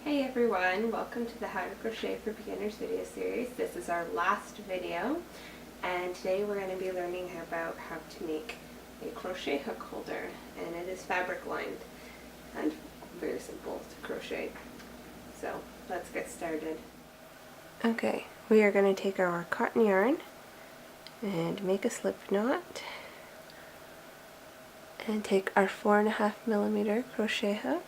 Hey everyone, welcome to the How to Crochet for Beginners video series. This is our last video, and today we're going to be learning about how to make a crochet hook holder, and it is fabric lined and very simple to crochet. So let's get started. Okay, we are going to take our cotton yarn and make a slip knot and take our 4.5mm crochet hook,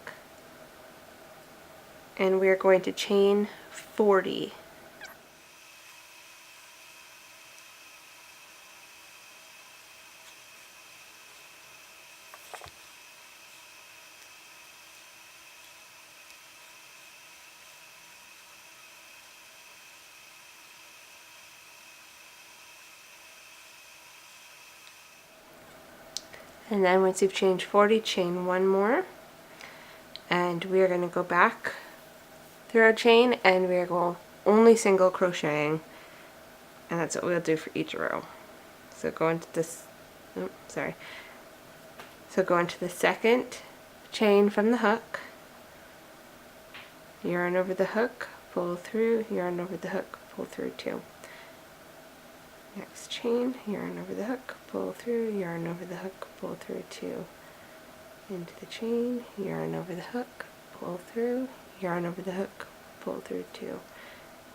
and we are going to chain 40. And then once you've chained 40, chain one more, and we are going to go back through our chain, and we are going only single crocheting, and that's what we'll do for each row. So go into this, so go into the second chain from the hook, yarn over the hook, pull through, yarn over the hook, pull through two. Next chain, yarn over the hook, pull through, yarn over the hook, pull through two. Into the chain, yarn over the hook, pull through, yarn over the hook, pull through two.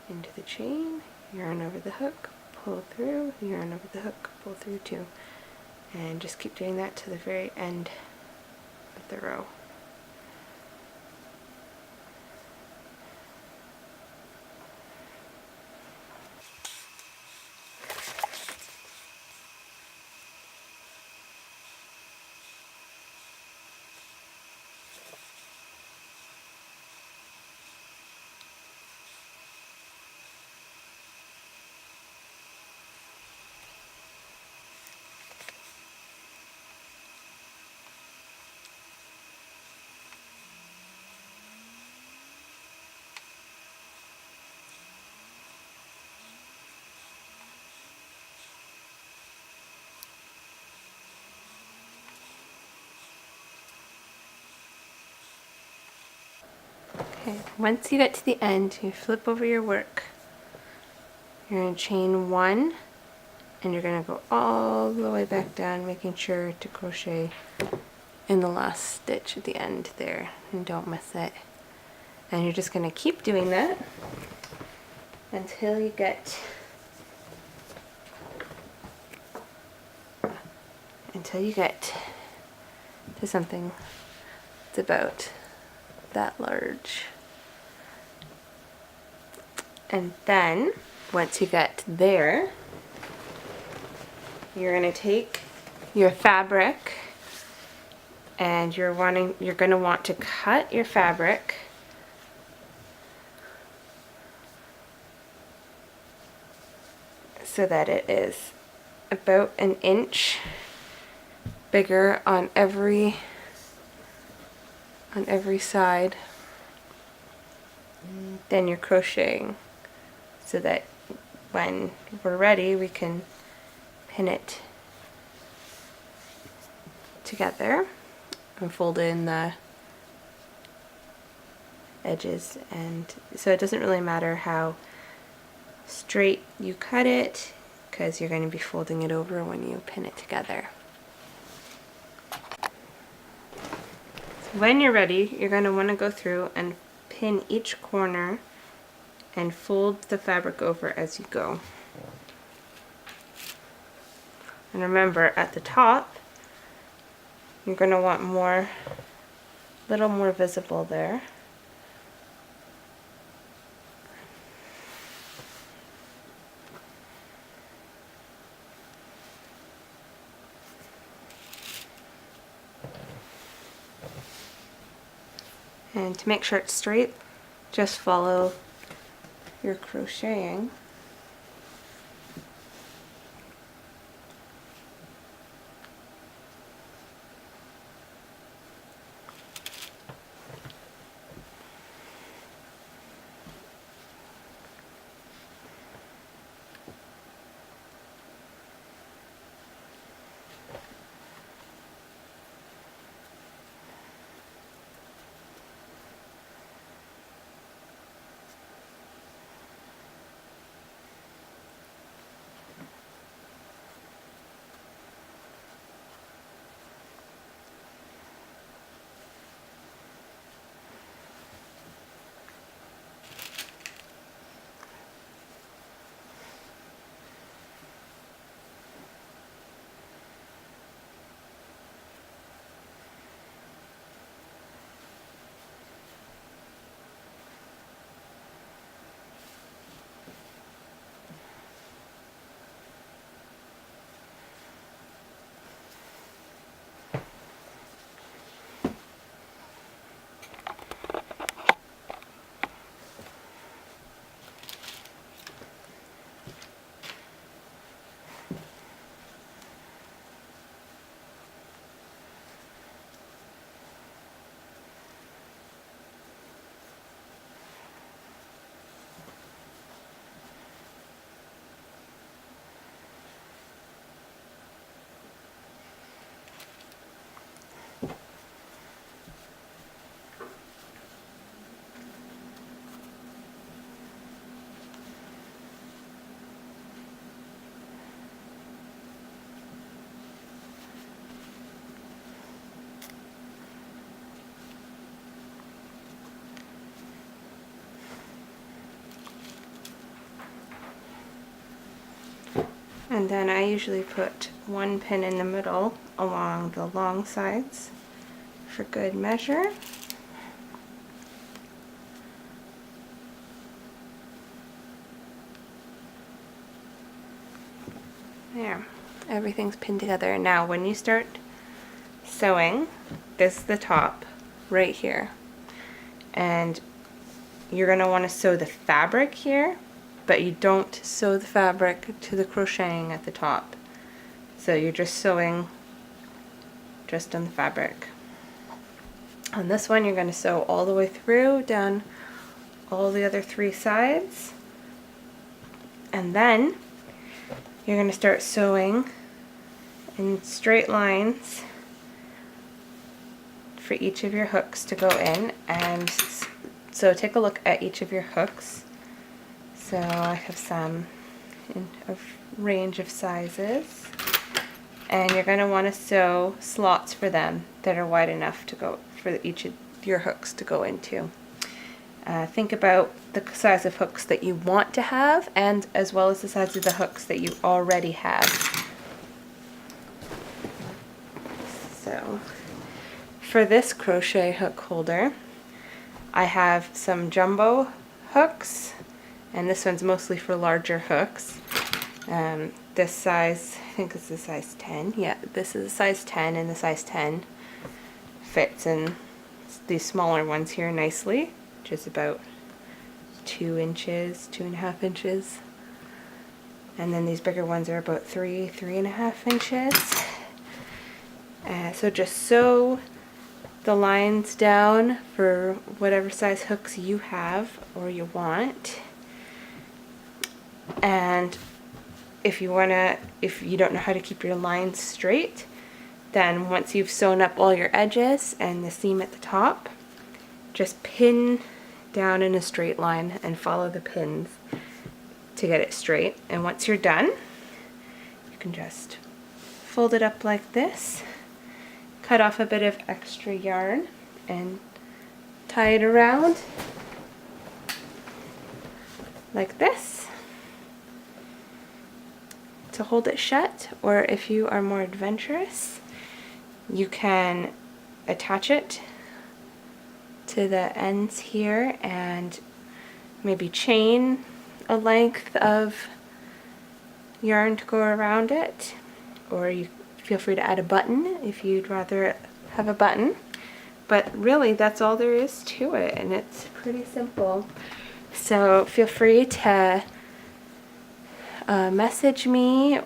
Into the chain, yarn over the hook, pull through, yarn over the hook, pull through two. And just keep doing that to the very end of the row. Okay, once you get to the end, you flip over your work. You're going to chain one, and you're going to go all the way back down, making sure to crochet in the last stitch at the end there, and don't miss it. And you're just going to keep doing that until you get to something that's about that large. And then once you get there, you're going to take your fabric, and you're going to want to cut your fabric so that it is about an inch bigger on every side than you're crocheting, so that when we're ready we can pin it together and fold in the edges, and so it doesn't really matter how straight you cut it, because you're going to be folding it over when you pin it together. So when you're ready, you're going to want to go through and pin each corner and fold the fabric over as you go. And remember, at the top you're going to want a little more visible there. And to make sure it's straight, just follow your crocheting. And then I usually put one pin in the middle along the long sides for good measure. There, everything's pinned together. Now when you start sewing, this is the top right here, and you're going to want to sew the fabric here, but you don't sew the fabric to the crocheting at the top. So you're just sewing just on the fabric. On this one, you're going to sew all the way through, down all the other 3 sides, and then you're going to start sewing in straight lines for each of your hooks to go in. And so take a look at each of your hooks. So I have some in a range of sizes, and you're going to want to sew slots for them that are wide enough to go for each of your hooks to go into. Think about the size of hooks that you want to have, and as well as the size of the hooks that you already have. So for this crochet hook holder, I have some jumbo hooks, and this one's mostly for larger hooks. This size, I think this is size 10. Yeah, this is a size 10, and the size 10 fits in these smaller ones here nicely, which is about 2 inches, 2.5 inches. And then these bigger ones are about 3.5 inches. So just sew the lines down for whatever size hooks you have or you want. And if you don't know how to keep your lines straight, then once you've sewn up all your edges and the seam at the top, just pin down in a straight line and follow the pins to get it straight. And once you're done, you can just fold it up like this, cut off a bit of extra yarn, and tie it around like this to hold it shut. Or if you are more adventurous, you can attach it to the ends here and maybe chain a length of yarn to go around it, or you feel free to add a button if you'd rather have a button. But really, that's all there is to it, and it's pretty simple. So feel free to message me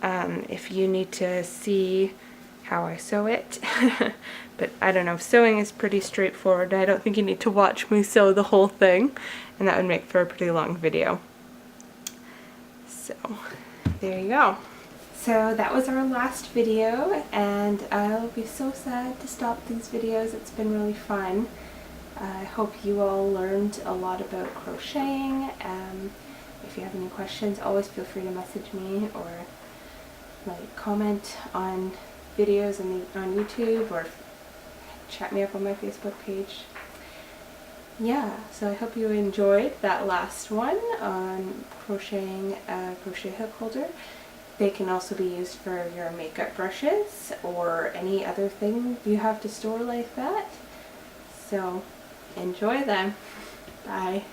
if you need to see how I sew it. But I don't know, sewing is pretty straightforward. I don't think you need to watch me sew the whole thing, and that would make for a pretty long video. So there you go. So that was our last video, and I'll be so sad to stop these videos. It's been really fun. I hope you all learned a lot about crocheting. If you have any questions, always feel free to message me or comment on videos on YouTube, or chat me up on my Facebook page. Yeah, so I hope you enjoyed that last one on crocheting a crochet hook holder. They can also be used for your makeup brushes or any other thing you have to store like that. So enjoy them. Bye.